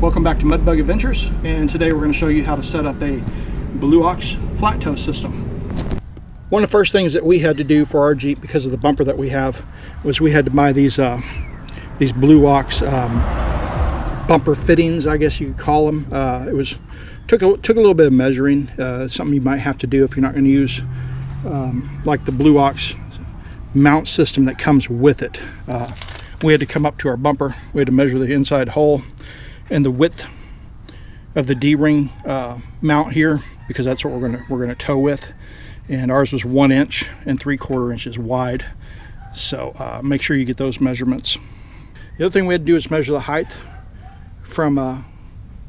Welcome back to Mud Bug Adventures, and today we're going to show you how to set up a Blue Ox flat toe system. One of the first things that we had to do for our Jeep, because of the bumper that we have, was we had to buy these Blue Ox bumper fittings, I guess you could call them. Took a little bit of measuring. Something you might have to do if you're not going to use like the Blue Ox mount system that comes with it. We had to come up to our bumper. We had to measure the inside hole and the width of the D-ring mount here, because that's what we're gonna tow with. And ours was 1 3/4 inches wide. So make sure you get those measurements. The other thing we had to do is measure the height from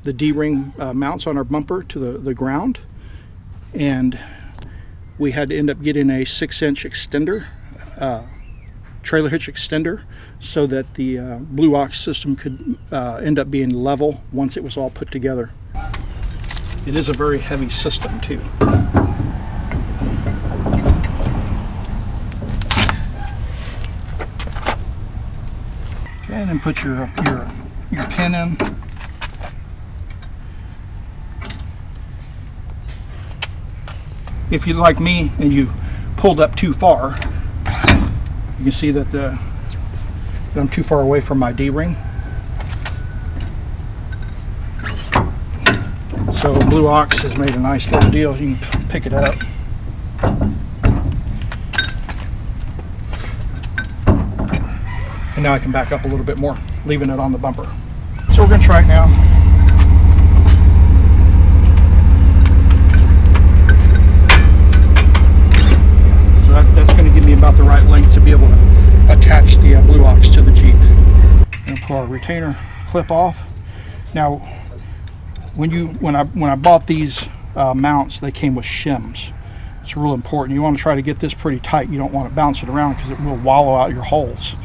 the D-ring mounts on our bumper to the ground, and we had to end up getting a 6-inch extender, trailer hitch extender, so that the Blue Ox system could end up being level once it was all put together. It is a very heavy system too. Okay, and then put your pin in. If you're like me and you pulled up too far, you can see that I'm too far away from my D-ring. So Blue Ox has made a nice little deal. You can pick it up. And now I can back up a little bit more, leaving it on the bumper. So we're going to try it now. That's going to give me about the right length to be able to attach the Blue Ox to the Jeep. And pull our retainer clip off. Now, when I bought these mounts, they came with shims. It's real important. You want to try to get this pretty tight. You don't want to bounce it around because it will wallow out your holes.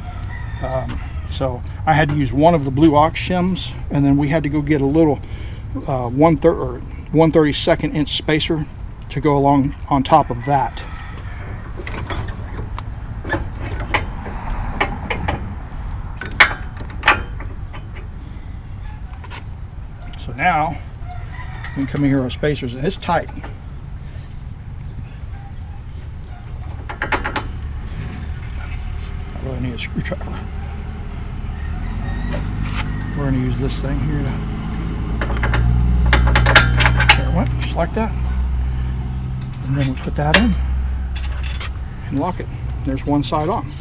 So I had to use one of the Blue Ox shims, and then we had to go get a little 1/32 inch spacer to go along on top of that. So now we can come in here with spacers, and it's tight. I really need a screwdriver. We're going to use this thing here to, there it went, just like that. And then we put that in and lock it. There's one side on.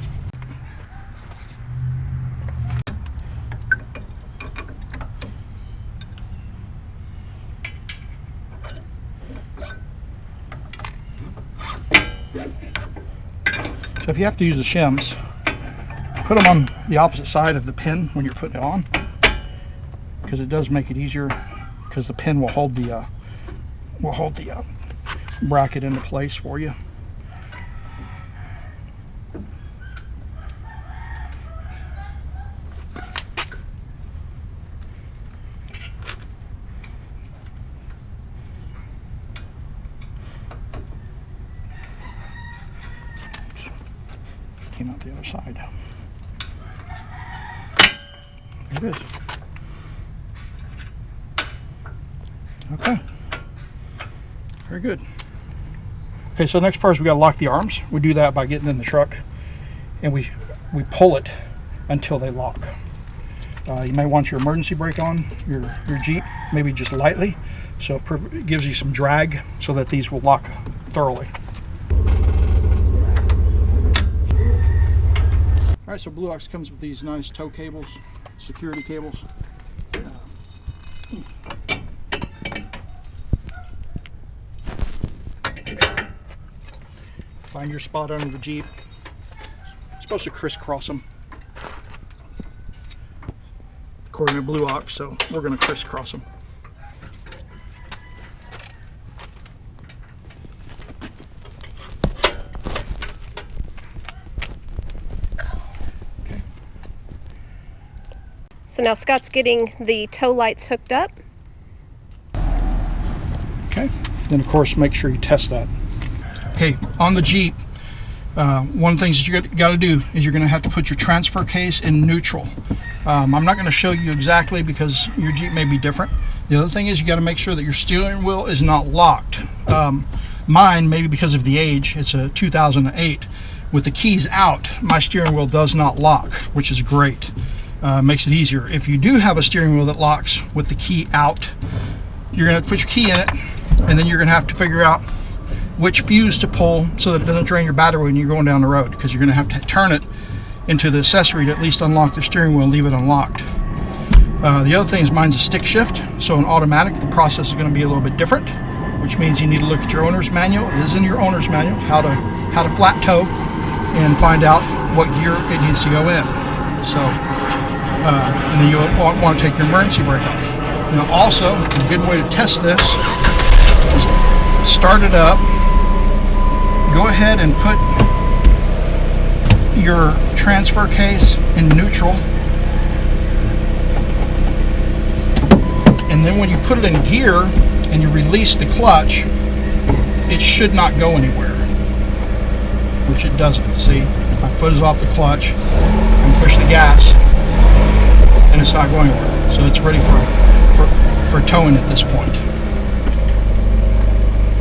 So if you have to use the shims, put them on the opposite side of the pin when you're putting it on, because it does make it easier, because the pin will hold the bracket into place for you. Came out the other side. There it is. Okay. Very good. Okay, so the next part is we got to lock the arms. We do that by getting in the truck, and we pull it until they lock. You may want your emergency brake on your Jeep, maybe just lightly, so it gives you some drag so that these will lock thoroughly. All right, so Blue Ox comes with these nice tow cables, security cables. Find your spot under the Jeep. You're supposed to crisscross them, according to Blue Ox, so we're going to crisscross them. So now Scott's getting the tow lights hooked up. Okay, then of course make sure you test that. Okay, on the Jeep, one of the things that you got to do is you're going to have to put your transfer case in neutral. I'm not going to show you exactly because your Jeep may be different. The other thing is you got to make sure that your steering wheel is not locked. Mine, maybe because of the age, it's a 2008. With the keys out, my steering wheel does not lock, which is great. Makes it easier. If you do have a steering wheel that locks with the key out, you're going to put your key in it, and then you're going to have to figure out which fuse to pull so that it doesn't drain your battery when you're going down the road, because you're going to have to turn it into the accessory to at least unlock the steering wheel and leave it unlocked. The other thing is mine's a stick shift, so in automatic the process is going to be a little bit different, which means you need to look at your owner's manual. It is in your owner's manual how to flat tow and find out what gear it needs to go in. So, and then you'll want to take your emergency brake off. Now, also a good way to test this is start it up. Go ahead and put your transfer case in neutral, and then when you put it in gear and you release the clutch, it should not go anywhere, which it doesn't. See, my foot is off the clutch and push the gas and it's not going anywhere, so it's ready for towing at this point,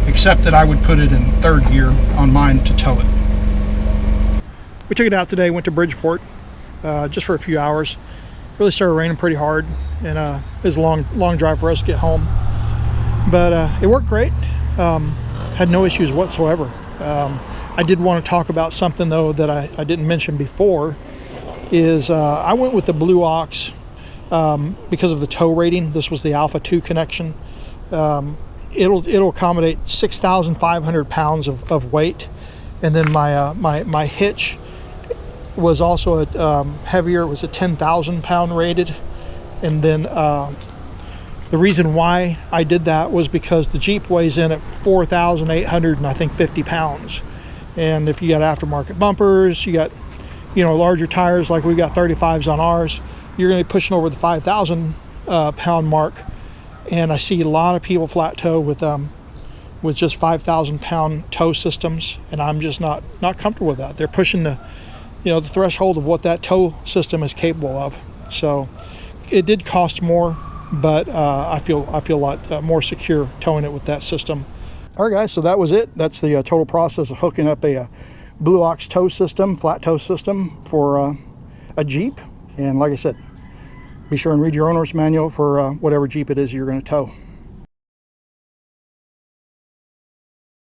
except that I would put it in third gear on mine to tow it. We took it out today, went to Bridgeport just for a few hours. Really started raining pretty hard, and it was a long drive for us to get home. But it worked great. Had no issues whatsoever. I did want to talk about something though that I didn't mention before. Is I went with the Blue Ox because of the tow rating. This was the Alpha 2 connection. It'll accommodate 6,500 pounds of weight, and then my hitch was also heavier. It was a 10,000 pound rated, and then the reason why I did that was because the Jeep weighs in at 4,800 and I think 50 pounds, and if you got aftermarket bumpers, you got larger tires like we got 35s on ours, you're going to be pushing over the 5,000 pound mark. And I see a lot of people flat tow with just 5,000 pound tow systems, and I'm just not comfortable with that. They're pushing the threshold of what that tow system is capable of. So it did cost more, but I feel a lot more secure towing it with that system. All right, guys, so that was it. That's the total process of hooking up a Blue Ox tow system, flat tow system for a Jeep. And like I said, be sure and read your owner's manual for whatever Jeep it is you're going to tow.